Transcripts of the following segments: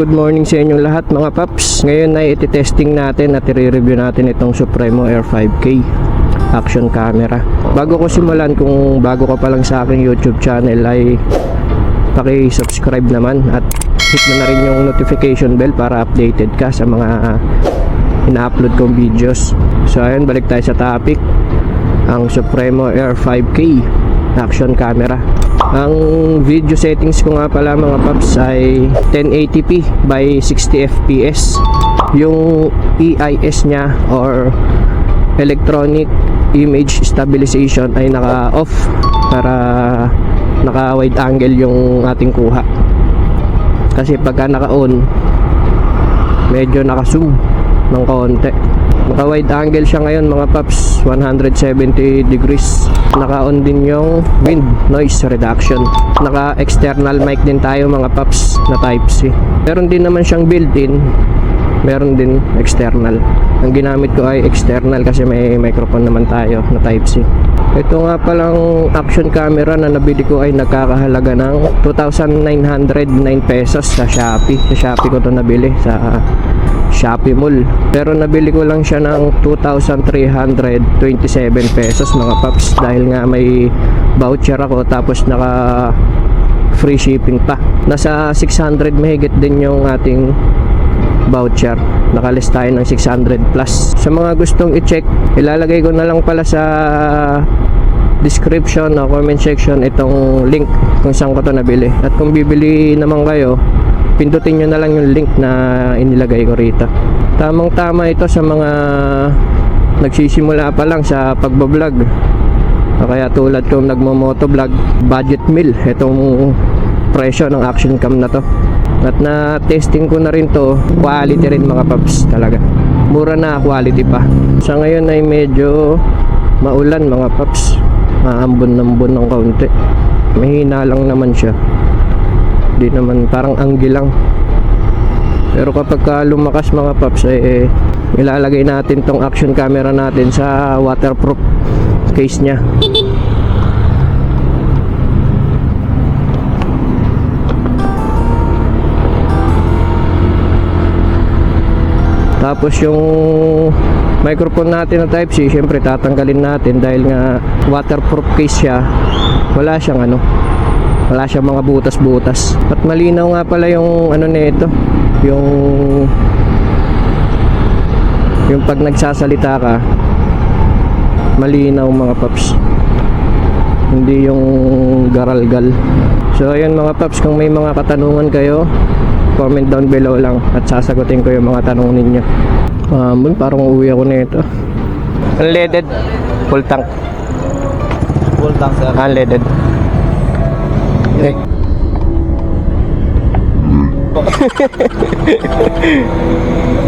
Good morning sa inyong lahat mga paps. Ngayon ay iti-testing natin at i-review natin itong Supremo Air 5K action camera. Bago ko simulan, kung bago ka pa lang sa aking YouTube channel ay paki-subscribe naman at hit mo na rin yung notification bell para updated ka sa mga ina-upload kong videos. So ayun, balik tayo sa topic. Ang Supremo Air 5K action camera. Ang video settings ko nga pala mga paps ay 1080p by 60 fps. Yung EIS nya or electronic image stabilization ay naka-off para naka-wide angle yung ating kuha. Kasi pagka naka-on, medyo naka-zoom ng konti. Naka-wide angle siya ngayon mga paps, 170 degrees. Naka-on din yung wind noise reduction. Naka-external mic din tayo mga paps na Type-C. Meron din naman siyang built-in, meron din external. Ang ginamit ko ay external kasi may microphone naman tayo na Type-C. Ito nga palang action camera na nabili ko ay nagkakahalaga ng 2,909 pesos sa Shopee. Sa Shopee ko to nabili, sa Shopee Mall. Pero nabili ko lang siya ng 2,327 pesos mga paps dahil nga may voucher ako tapos naka free shipping pa. Nasa 600 mahigit din yung ating voucher. Nakalis tayo ng 600 plus. Sa mga gustong i-check, ilalagay ko na lang pala sa description o comment section itong link kung saan ko to nabili. At kung bibili naman kayo, pindutin nyo na lang yung link na inilagay ko rito. Tamang tama ito sa mga nagsisimula pa lang sa pagbablog. Kaya tulad kong nagmo-motovlog, budget meal itong presyo ng action cam na to. At na testing ko na rin to, quality rin mga paps talaga. Mura na, quality pa. Sa ngayon ay medyo maulan mga paps. Maambon-ambon ng kaunti. Mahina lang naman siya. Di naman, parang anggil lang. Pero kapag lumakas mga paps ay ilalagay natin tong action camera natin sa waterproof case nya. Tapos yung microphone natin na Type-C, syempre tatanggalin natin dahil nga waterproof case siya. Wala siyang wala siyang mga butas-butas. At malinaw nga pala yung nito, yung pag nagsasalita ka, malinaw mga paps. Hindi yung garalgal. So ayun mga paps, kung may mga katanungan kayo, comment down below lang at sasagutin ko yung mga tanong ninyo. Parang uuwi ako nito. Unleaded, full tank. Full tank sir. Unleaded. Okay.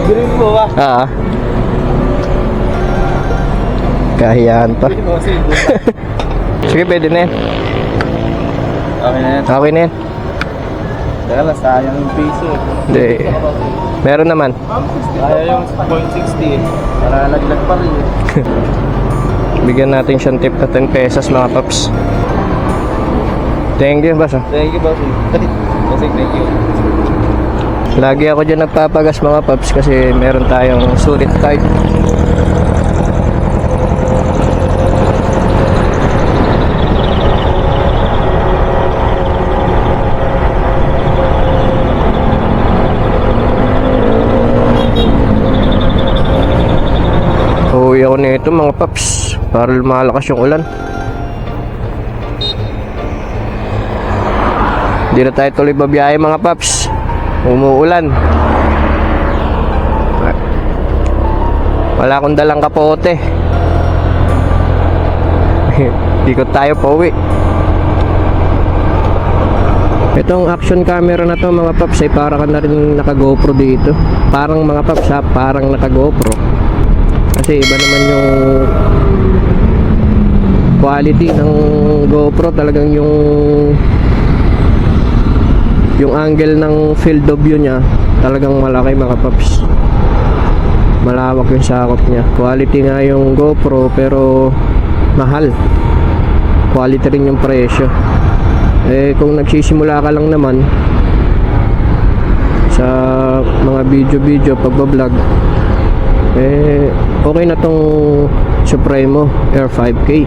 Green po ba? Kahiyaan pa. Sige, pwede na yan. Okay na yan. Okay na yan. Teka lang, sayang yung piso. Hindi. Meron naman. Kaya yung 0.60 para laglag pa rin. Bigyan natin siyang tip na 10 pesos mga paps. Thank you, boss. Thank you, boss. Thank you. Lagi ako dyan nagpapagas mga paps kasi meron tayong sulit card. Uwi ako nito mga paps para lumalakas yung ulan. Hindi na tayo tuloy babiyahe mga paps, umuulan. Wala akong dalang kapote. Ikot tayo pa uwi. Itong action camera na to mga paps ay para ka na rin naka GoPro dito. Parang mga paps parang naka GoPro. Kasi iba naman yung quality ng GoPro. Talagang yung angle ng field of view nya talagang malaki mga paps. Malawak yung sakop nya. Quality nga yung GoPro pero mahal. Quality rin yung presyo. Kung nagsisimula ka lang naman, sa mga video pagbablog, okay na tong Supremo Air 5K.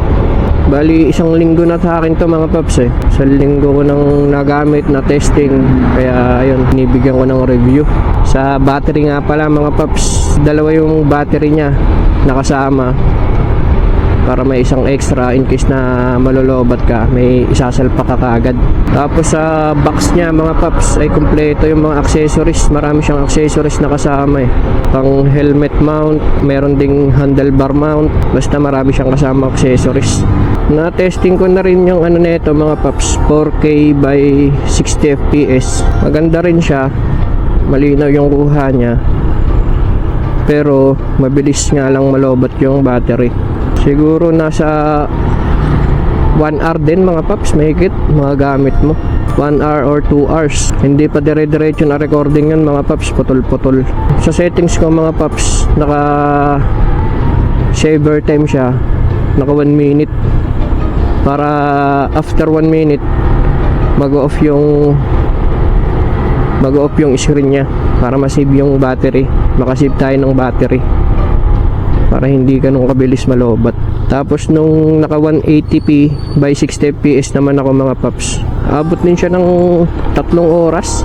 Bali, isang linggo na sa akin to mga paps Isang linggo ko nang nagamit na testing. Kaya ayun, binibigyan ko ng review. Sa battery nga pala mga paps, dalawa yung battery niya nakasama. Para may isang extra in case na malolobat ka, may isasalpak ka kaagad. Tapos sa box niya mga paps ay kumpleto yung mga accessories. Marami siyang accessories na kasama Pang helmet mount, meron ding handlebar mount. Basta marami siyang kasama accessories. Na-testing ko na rin yung ano nito mga paps, 4K by 60 fps. Maganda rin siya, malinaw yung kuha niya. Pero mabilis nga lang malobat yung battery. Siguro nasa 1 hour din mga paps, mahigit mga gamit mo. 1 hour or 2 hours. Hindi pa dire-diretso na recording yun mga paps, putol-putol. Sa settings ko mga paps, naka saver time siya, naka 1 minute. Para after 1 minute mag-off yung screen niya, para ma-save yung battery, makasave tayo ng battery para hindi ganun kabilis malobat. Tapos nung naka 180p by 60 fps naman ako mga paps, abot din siya ng 3 oras,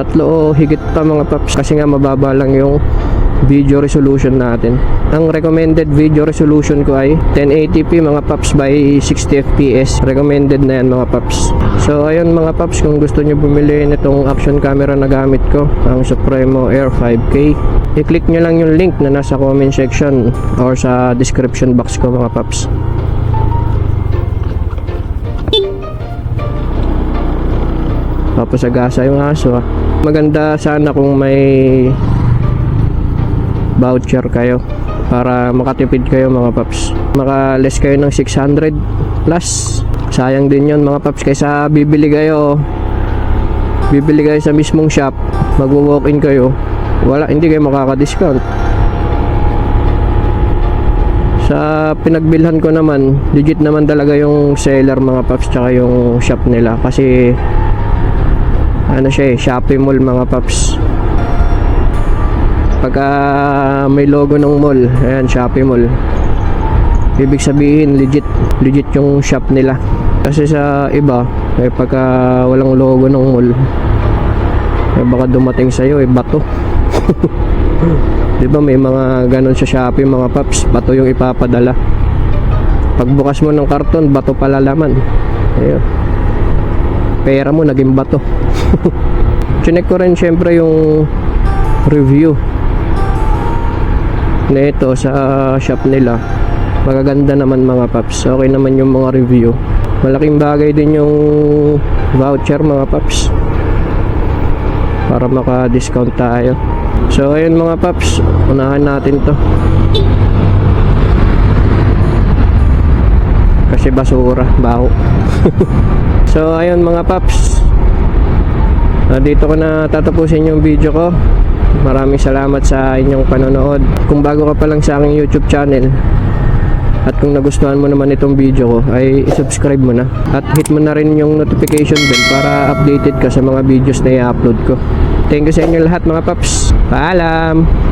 3 o higit pa mga paps, kasi nga mababa lang yung video resolution natin. Ang recommended video resolution ko ay 1080p mga paps by 60 fps. Recommended na yan mga paps. So ayun mga paps, kung gusto nyo bumili nitong action camera na gamit ko, ang Supremo Air 5K, i-click nyo lang yung link na nasa comment section or sa description box ko mga paps. Tapos agasa yung aso Maganda sana kung may voucher kayo para makatipid kayo mga paps. Maka-less kayo ng 600 plus. Sayang din yun mga paps, kaysa bibili kayo sa mismong shop, magwo-walk-in kayo, hindi kayo makaka-discount. Sa pinagbilhan ko naman, legit naman talaga yung seller mga paps, tsaka yung shop nila, kasi ano siya Shopee Mall mga paps. Pagka may logo ng mall, ayan, Shopee Mall, ibig sabihin legit yung shop nila. Kasi sa iba, pagka walang logo ng mall, baka dumating sa'yo bato. Diba may mga ganon sa Shopee mga paps, bato yung ipapadala. Pagbukas mo ng karton, bato pala laman. Ayun, pera mo naging bato. Chinek ko rin syempre yung review nito sa shop nila. Magaganda naman mga paps, okay naman yung mga review. Malaking bagay din yung voucher mga paps, para maka-discount tayo. So ayun mga paps, unahan natin to kasi basura, baho. So ayun mga paps, dito ko na tatapusin yung video ko. Maraming salamat sa inyong panonood. Kung bago ka pa lang sa aking YouTube channel at kung nagustuhan mo naman itong video ko, ay subscribe mo na at hit mo na rin yung notification bell para updated ka sa mga videos na i-upload ko. Thank you sa inyo lahat mga paps. Paalam!